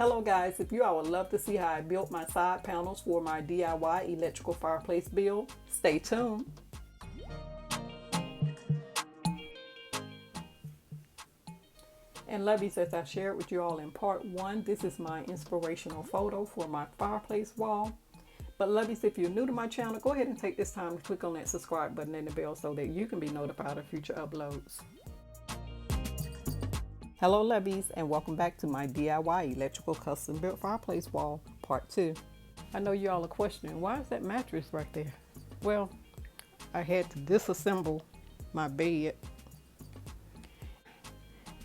Hello guys, if you all would love to see how I built my side panels for my DIY electrical fireplace build, stay tuned. And lovies, as I shared with you all in part 1, this is my inspirational photo for my fireplace wall. But lovies, if you're new to my channel, go ahead and take this time to click on that subscribe button and the bell so that you can be notified of future uploads. Hello lovies, and welcome back to my DIY electrical custom built fireplace wall part 2. I know you all are questioning, why is that mattress right there? Well, I had to disassemble my bed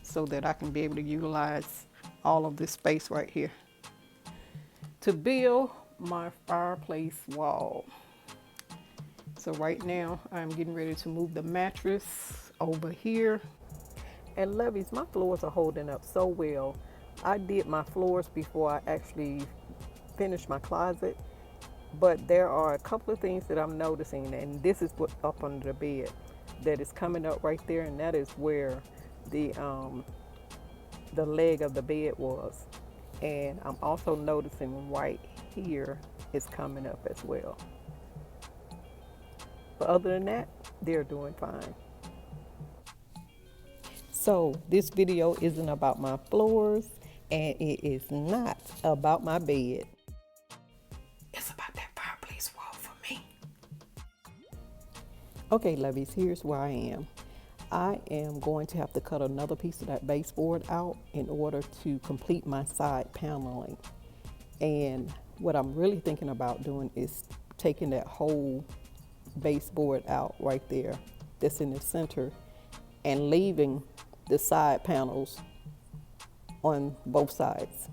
so that I can be able to utilize all of this space right here to build my fireplace wall. So right now I'm getting ready to move the mattress over here. And lovies, my floors are holding up so well. I did my floors before I actually finished my closet, but there are a couple of things that I'm noticing, and this is what up under the bed that is coming up right there, and that is where the leg of the bed was. And I'm also noticing right here is coming up as well. But other than that, they're doing fine. So this video isn't about my floors, and it is not about my bed. It's about that fireplace wall for me. Okay, lovies, here's where I am. I am going to have to cut another piece of that baseboard out in order to complete my side paneling. And what I'm really thinking about doing is taking that whole baseboard out right there that's in the center and leaving the side panels on both sides.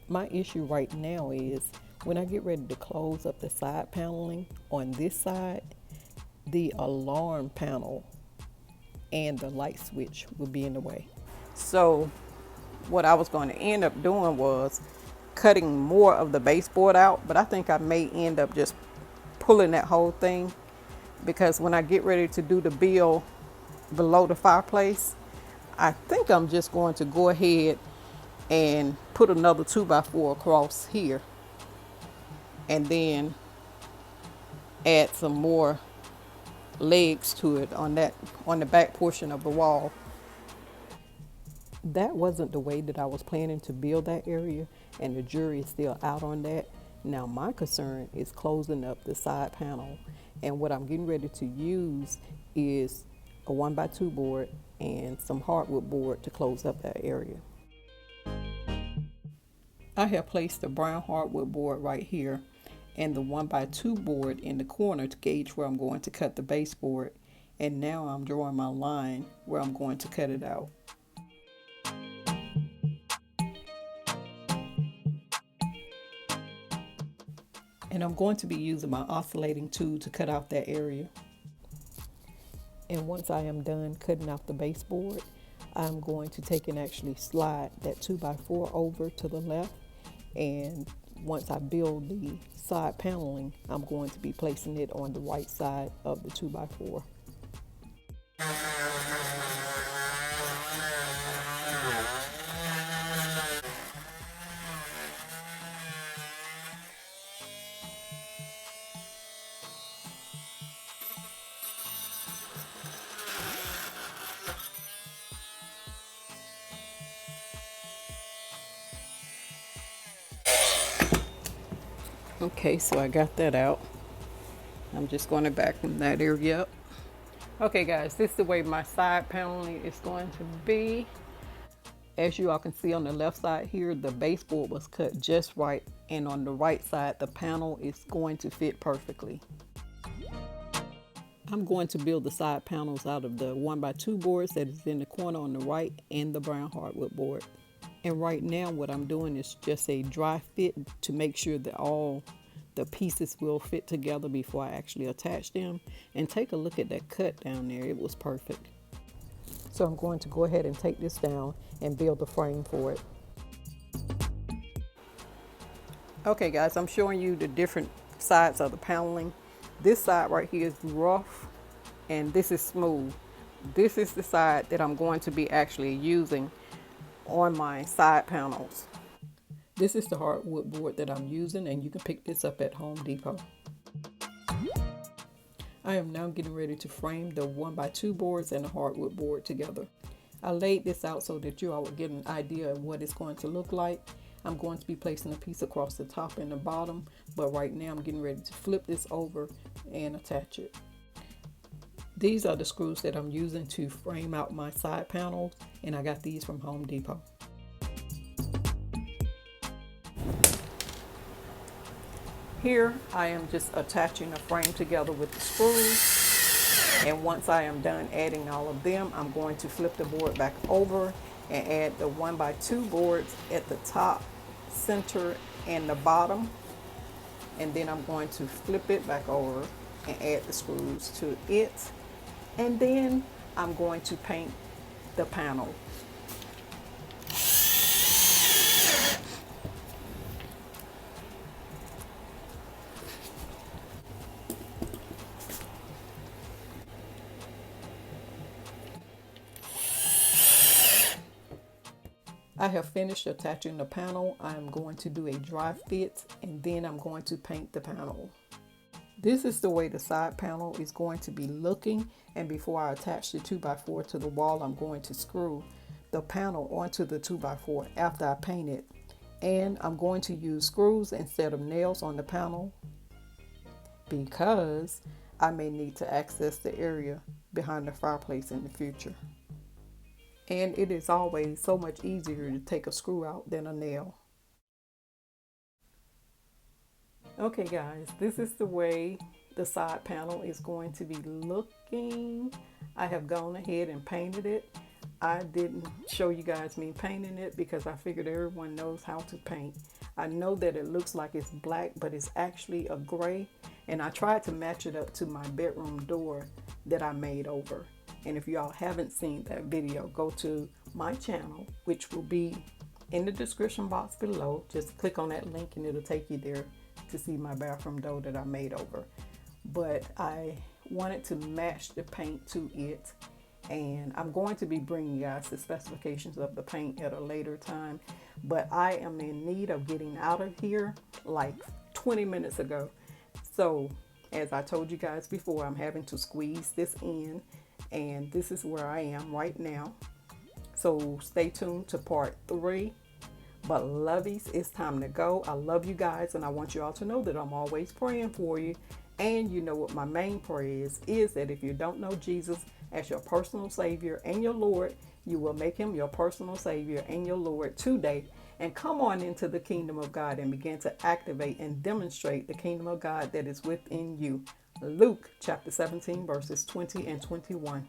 My issue right now is when I get ready to close up the side paneling on this side, the alarm panel and the light switch will be in the way. So what I was going to end up doing was cutting more of the baseboard out, but I think I may end up just pulling that whole thing, because when I get ready to do the build below the fireplace, I think I'm just going to go ahead and put another 2x4 across here and then add some more legs to it on the back portion of the wall. That wasn't the way that I was planning to build that area, and the jury is still out on that. Now my concern is closing up the side panel, and what I'm getting ready to use is a 1x2 board and some hardwood board to close up that area. I have placed the brown hardwood board right here and the 1x2 board in the corner to gauge where I'm going to cut the baseboard, and now I'm drawing my line where I'm going to cut it out. And I'm going to be using my oscillating tool to cut out that area. And once I am done cutting out the baseboard, I'm going to take and actually slide that 2x4 over to the left. And once I build the side paneling, I'm going to be placing it on the right side of the 2x4. Okay, so I got that out. I'm just going to vacuum that area up. Okay guys, this is the way my side paneling is going to be. As you all can see on the left side here, the baseboard was cut just right, and on the right side the panel is going to fit perfectly. I'm going to build the side panels out of the 1x2 boards that is in the corner on the right and the brown hardwood board. And right now what I'm doing is just a dry fit to make sure that all the pieces will fit together before I actually attach them. And take a look at that cut down there, it was perfect. So I'm going to go ahead and take this down and build the frame for it. Okay guys, I'm showing you the different sides of the paneling. This side right here is rough and this is smooth. This is the side that I'm going to be actually using on my side panels. This is the hardwood board that I'm using, and you can pick this up at Home Depot. I am now getting ready to frame the 1x2 boards and the hardwood board together. I laid this out so that you all would get an idea of what it's going to look like. I'm going to be placing a piece across the top and the bottom, but right now I'm getting ready to flip this over and attach it. These are the screws that I'm using to frame out my side panels, and I got these from Home Depot. Here I am just attaching a frame together with the screws, and once I am done adding all of them, I'm going to flip the board back over and add the 1x2 boards at the top, center, and the bottom, and then I'm going to flip it back over and add the screws to it, and then I'm going to paint the panel. I have finished attaching the panel. I'm going to do a dry fit, and then I'm going to paint the panel. This is the way the side panel is going to be looking, and before I attach the 2x4 to the wall, I'm going to screw the panel onto the 2x4 after I paint it. And I'm going to use screws instead of nails on the panel because I may need to access the area behind the fireplace in the future. And it is always so much easier to take a screw out than a nail. Okay guys, this is the way the side panel is going to be looking. I have gone ahead and painted it. I didn't show you guys me painting it because I figured everyone knows how to paint. I know that it looks like it's black, but it's actually a gray. And I tried to match it up to my bedroom door that I made over. And if y'all haven't seen that video, go to my channel, which will be in the description box below. Just click on that link and it'll take you there to see my bathroom door that I made over. But I wanted to match the paint to it, and I'm going to be bringing you guys the specifications of the paint at a later time. But I am in need of getting out of here like 20 minutes ago. So as I told you guys before, I'm having to squeeze this in, and this is where I am right now. So stay tuned to part 3. But lovies, it's time to go. I love you guys, and I want you all to know that I'm always praying for you. And you know what my main prayer is that if you don't know Jesus as your personal Savior and your Lord, you will make him your personal Savior and your Lord today. And come on into the kingdom of God and begin to activate and demonstrate the kingdom of God that is within you. Luke chapter 17 verses 20 and 21.